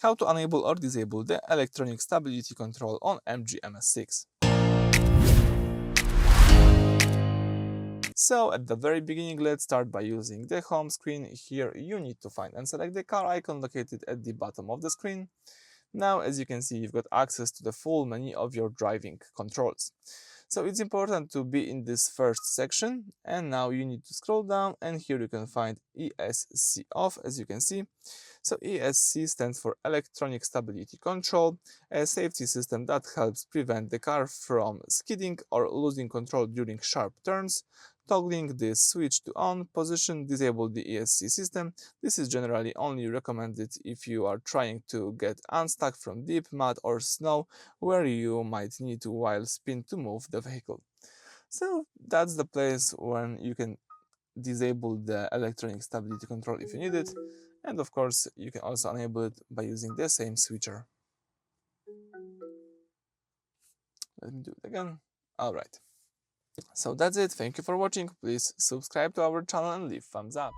how to enable or disable the electronic stability control on MG-MS6. So at the very beginning, let's start by using the home screen. Here you need to find and select the car icon located at the bottom of the screen. Now, as you can see, you've got access to the full menu of your driving controls. So it's important to be in this first section, and now you need to scroll down, and here you can find ESC OFF, as you can see. So ESC stands for Electronic Stability Control, a safety system that helps prevent the car from skidding or losing control during sharp turns. Toggling this switch to on position disable the ESC system. This is generally only recommended if you are trying to get unstuck from deep mud or snow where you might need to while spin to move the vehicle. So that's the place when you can disable the electronic stability control if you need it, and of course you can also enable it by using the same switcher. Let me do it again. Alright, so that's it. Thank you for watching. Please subscribe to our channel and leave thumbs up.